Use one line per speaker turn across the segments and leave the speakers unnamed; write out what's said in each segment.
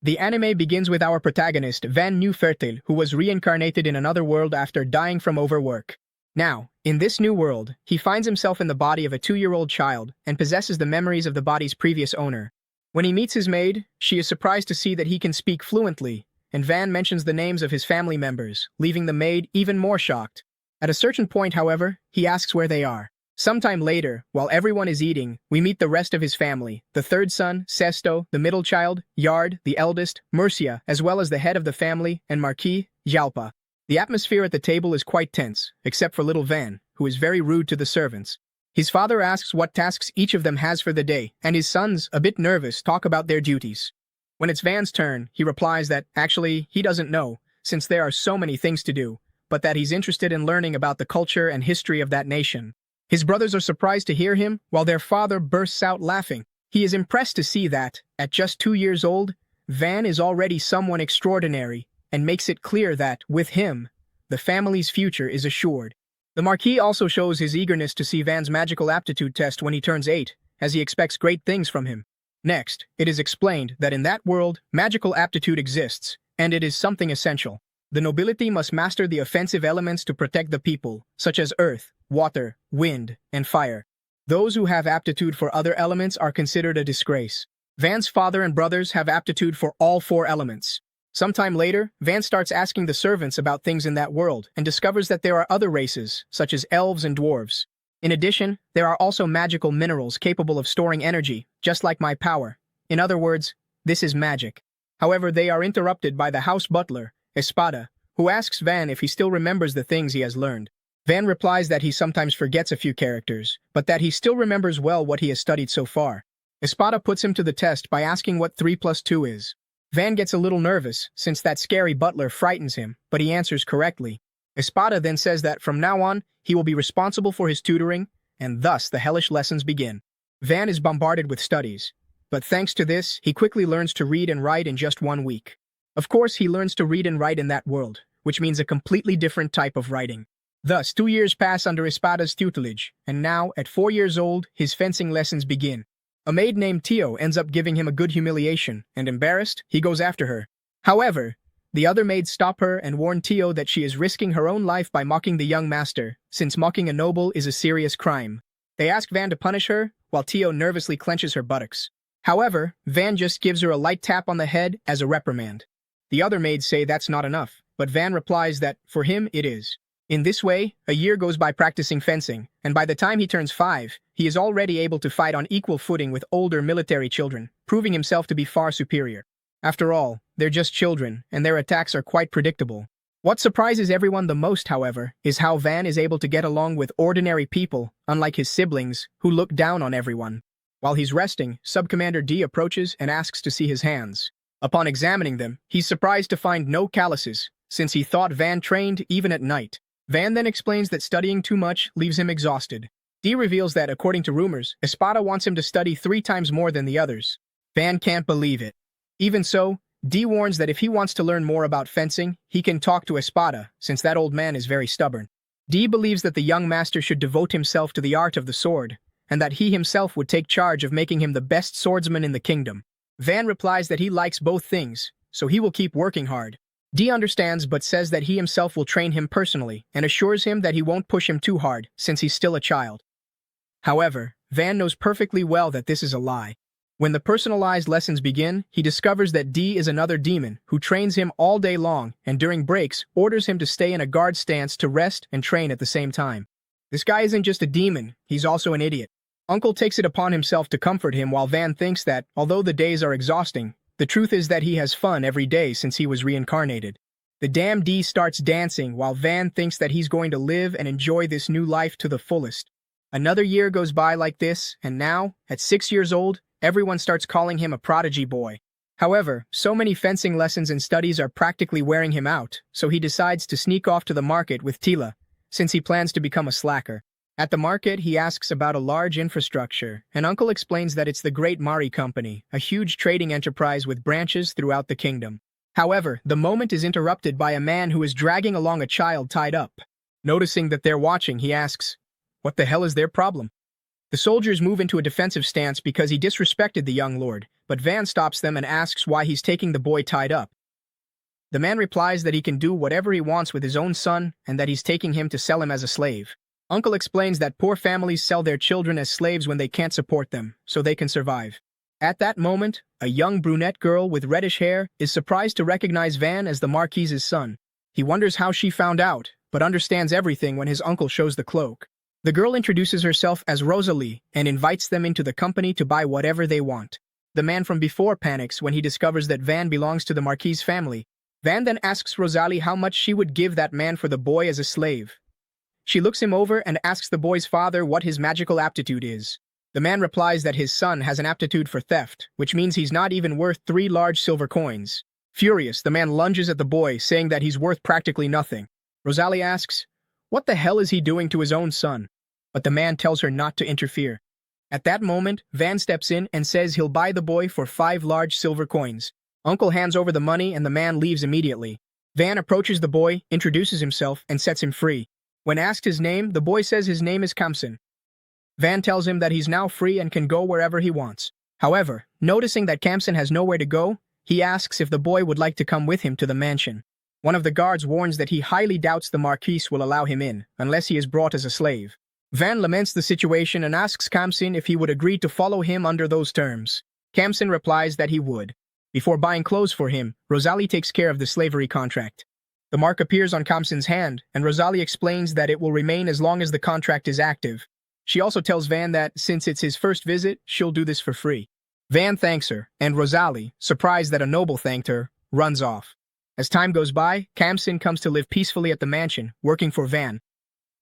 The anime begins with our protagonist, Van Neuffertel, who was reincarnated in another world after dying from overwork. Now, in this new world, he finds himself in the body of a 2-year-old child and possesses the memories of the body's previous owner. When he meets his maid, she is surprised to see that he can speak fluently, and Van mentions the names of his family members, leaving the maid even more shocked. At a certain point, however, he asks where they are. Sometime later, while everyone is eating, we meet the rest of his family, the third son, Sesto, the middle child, Yard, the eldest, Murcia, as well as the head of the family, and Marquis, Jalpa. The atmosphere at the table is quite tense, except for little Van, who is very rude to the servants. His father asks what tasks each of them has for the day, and his sons, a bit nervous, talk about their duties. When it's Van's turn, he replies that, actually, he doesn't know, since there are so many things to do, but that he's interested in learning about the culture and history of that nation. His brothers are surprised to hear him, while their father bursts out laughing. He is impressed to see that, at just 2 years old, Van is already someone extraordinary, and makes it clear that, with him, the family's future is assured. The Marquis also shows his eagerness to see Van's magical aptitude test when he turns 8, as he expects great things from him. Next, it is explained that in that world, magical aptitude exists, and it is something essential. The nobility must master the offensive elements to protect the people, such as earth, water, wind, and fire. Those who have aptitude for other elements are considered a disgrace. Van's father and brothers have aptitude for all 4 elements. Sometime later, Van starts asking the servants about things in that world and discovers that there are other races, such as elves and dwarves. In addition, there are also magical minerals capable of storing energy, just like my power. In other words, this is magic. However, they are interrupted by the house butler, Espada, who asks Van if he still remembers the things he has learned. Van replies that he sometimes forgets a few characters, but that he still remembers well what he has studied so far. Espada puts him to the test by asking what 3 plus 2 is. Van gets a little nervous, since that scary butler frightens him, but he answers correctly. Espada then says that from now on, he will be responsible for his tutoring, and thus the hellish lessons begin. Van is bombarded with studies, but thanks to this, he quickly learns to read and write in just 1 week. Of course, he learns to read and write in that world, which means a completely different type of writing. Thus, 2 years pass under Espada's tutelage, and now, at 4 years old, his fencing lessons begin. A maid named Tio ends up giving him a good humiliation, and embarrassed, he goes after her. However, the other maids stop her and warn Tio that she is risking her own life by mocking the young master, since mocking a noble is a serious crime. They ask Van to punish her, while Tio nervously clenches her buttocks. However, Van just gives her a light tap on the head as a reprimand. The other maids say that's not enough, but Van replies that, for him, it is. In this way, a year goes by practicing fencing, and by the time he turns 5, he is already able to fight on equal footing with older military children, proving himself to be far superior. After all, they're just children, and their attacks are quite predictable. What surprises everyone the most, however, is how Van is able to get along with ordinary people, unlike his siblings, who look down on everyone. While he's resting, Subcommander D approaches and asks to see his hands. Upon examining them, he's surprised to find no calluses, since he thought Van trained even at night. Van then explains that studying too much leaves him exhausted. D reveals that, according to rumors, Espada wants him to study 3 times more than the others. Van can't believe it. Even so, D warns that if he wants to learn more about fencing, he can talk to Espada, since that old man is very stubborn. D believes that the young master should devote himself to the art of the sword, and that he himself would take charge of making him the best swordsman in the kingdom. Van replies that he likes both things, so he will keep working hard. D understands but says that he himself will train him personally and assures him that he won't push him too hard since he's still a child. However, Van knows perfectly well that this is a lie. When the personalized lessons begin, he discovers that D is another demon who trains him all day long and during breaks orders him to stay in a guard stance to rest and train at the same time. This guy isn't just a demon, he's also an idiot. Uncle takes it upon himself to comfort him while Van thinks that, although the days are exhausting, the truth is that he has fun every day since he was reincarnated. The damn D starts dancing while Van thinks that he's going to live and enjoy this new life to the fullest. Another year goes by like this, and now, at 6 years old, everyone starts calling him a prodigy boy. However, so many fencing lessons and studies are practically wearing him out, so he decides to sneak off to the market with Tila, since he plans to become a slacker. At the market, he asks about a large infrastructure, and Uncle explains that it's the Great Mari Company, a huge trading enterprise with branches throughout the kingdom. However, the moment is interrupted by a man who is dragging along a child tied up. Noticing that they're watching, he asks, "What the hell is their problem?" The soldiers move into a defensive stance because he disrespected the young lord, but Van stops them and asks why he's taking the boy tied up. The man replies that he can do whatever he wants with his own son and that he's taking him to sell him as a slave. Uncle explains that poor families sell their children as slaves when they can't support them, so they can survive. At that moment, a young brunette girl with reddish hair is surprised to recognize Van as the Marquise's son. He wonders how she found out, but understands everything when his uncle shows the cloak. The girl introduces herself as Rosalie and invites them into the company to buy whatever they want. The man from before panics when he discovers that Van belongs to the Marquise family. Van then asks Rosalie how much she would give that man for the boy as a slave. She looks him over and asks the boy's father what his magical aptitude is. The man replies that his son has an aptitude for theft, which means he's not even worth 3 large silver coins. Furious, the man lunges at the boy, saying that he's worth practically nothing. Rosalie asks, what the hell is he doing to his own son? But the man tells her not to interfere. At that moment, Van steps in and says he'll buy the boy for 5 large silver coins. Uncle hands over the money and the man leaves immediately. Van approaches the boy, introduces himself, and sets him free. When asked his name, the boy says his name is Kamsin. Van tells him that he's now free and can go wherever he wants. However, noticing that Kamsin has nowhere to go, he asks if the boy would like to come with him to the mansion. One of the guards warns that he highly doubts the Marquise will allow him in, unless he is brought as a slave. Van laments the situation and asks Kamsin if he would agree to follow him under those terms. Kamsin replies that he would. Before buying clothes for him, Rosalie takes care of the slavery contract. The mark appears on Kamsin's hand, and Rosalie explains that it will remain as long as the contract is active. She also tells Van that, since it's his first visit, she'll do this for free. Van thanks her, and Rosalie, surprised that a noble thanked her, runs off. As time goes by, Kamsin comes to live peacefully at the mansion, working for Van.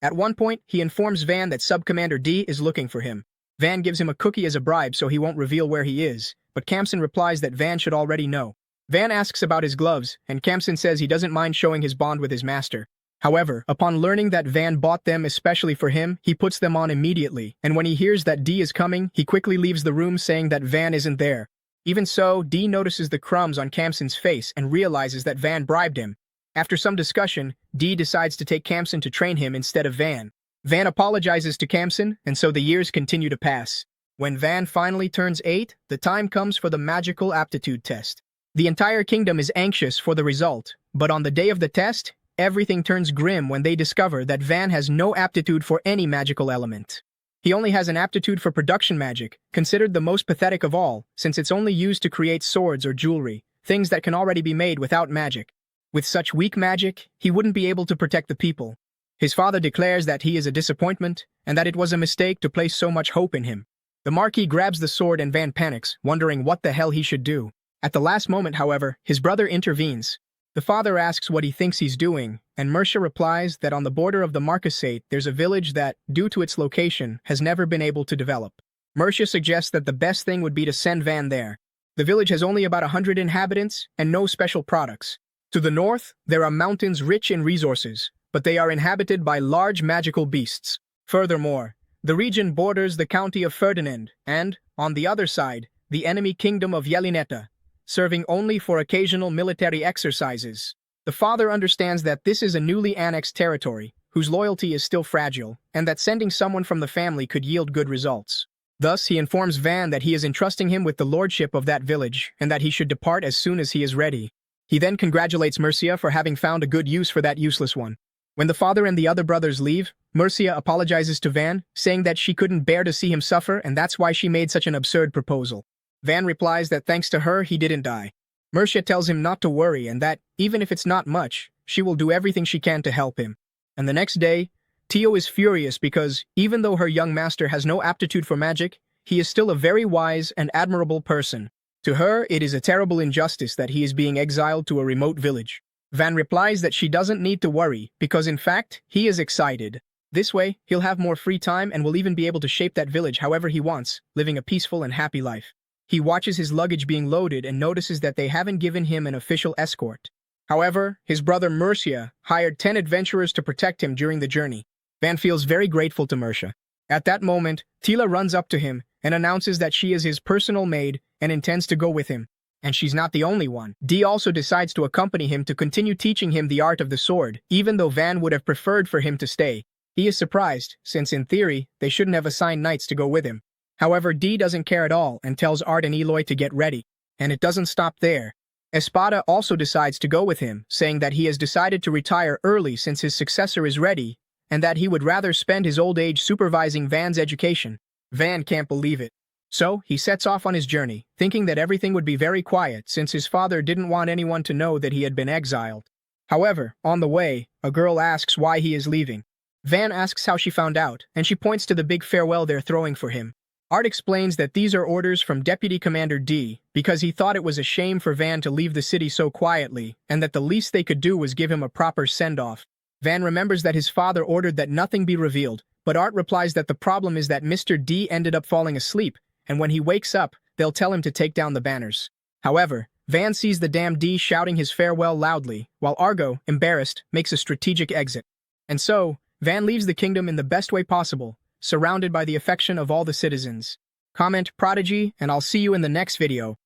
At one point, he informs Van that Sub-Commander D is looking for him. Van gives him a cookie as a bribe so he won't reveal where he is, but Kamsin replies that Van should already know. Van asks about his gloves, and Kamsin says he doesn't mind showing his bond with his master. However, upon learning that Van bought them especially for him, he puts them on immediately, and when he hears that D is coming, he quickly leaves the room saying that Van isn't there. Even so, D notices the crumbs on Kamsin's face and realizes that Van bribed him. After some discussion, D decides to take Kamsin to train him instead of Van. Van apologizes to Kamsin, and so the years continue to pass. When Van finally turns 8, the time comes for the magical aptitude test. The entire kingdom is anxious for the result, but on the day of the test, everything turns grim when they discover that Van has no aptitude for any magical element. He only has an aptitude for production magic, considered the most pathetic of all, since it's only used to create swords or jewelry, things that can already be made without magic. With such weak magic, he wouldn't be able to protect the people. His father declares that he is a disappointment, and that it was a mistake to place so much hope in him. The Marquis grabs the sword and Van panics, wondering what the hell he should do. At the last moment, however, his brother intervenes. The father asks what he thinks he's doing, and Mercia replies that on the border of the Marquisate there's a village that, due to its location, has never been able to develop. Mercia suggests that the best thing would be to send Van there. The village has only about 100 inhabitants and no special products. To the north, there are mountains rich in resources, but they are inhabited by large magical beasts. Furthermore, the region borders the county of Ferdinand and, on the other side, the enemy kingdom of Yelineta, serving only for occasional military exercises. The father understands that this is a newly annexed territory, whose loyalty is still fragile, and that sending someone from the family could yield good results. Thus, he informs Van that he is entrusting him with the lordship of that village, and that he should depart as soon as he is ready. He then congratulates Mercia for having found a good use for that useless one. When the father and the other brothers leave, Mercia apologizes to Van, saying that she couldn't bear to see him suffer and that's why she made such an absurd proposal. Van replies that thanks to her, he didn't die. Mercia tells him not to worry and that, even if it's not much, she will do everything she can to help him. And the next day, Tio is furious because, even though her young master has no aptitude for magic, he is still a very wise and admirable person. To her, it is a terrible injustice that he is being exiled to a remote village. Van replies that she doesn't need to worry because, in fact, he is excited. This way, he'll have more free time and will even be able to shape that village however he wants, living a peaceful and happy life. He watches his luggage being loaded and notices that they haven't given him an official escort. However, his brother Mercia hired 10 adventurers to protect him during the journey. Van feels very grateful to Mercia. At that moment, Tila runs up to him and announces that she is his personal maid and intends to go with him. And she's not the only one. Dee also decides to accompany him to continue teaching him the art of the sword, even though Van would have preferred for him to stay. He is surprised, since in theory, they shouldn't have assigned knights to go with him. However, D doesn't care at all and tells Art and Eloy to get ready. And it doesn't stop there. Espada also decides to go with him, saying that he has decided to retire early since his successor is ready, and that he would rather spend his old age supervising Van's education. Van can't believe it. So, he sets off on his journey, thinking that everything would be very quiet since his father didn't want anyone to know that he had been exiled. However, on the way, a girl asks why he is leaving. Van asks how she found out, and she points to the big farewell they're throwing for him. Art explains that these are orders from Deputy Commander D, because he thought it was a shame for Van to leave the city so quietly, and that the least they could do was give him a proper send-off. Van remembers that his father ordered that nothing be revealed, but Art replies that the problem is that Mr. D ended up falling asleep, and when he wakes up, they'll tell him to take down the banners. However, Van sees the damn D shouting his farewell loudly, while Argo, embarrassed, makes a strategic exit. And so, Van leaves the kingdom in the best way possible, surrounded by the affection of all the citizens. Comment Prodigy, and I'll see you in the next video.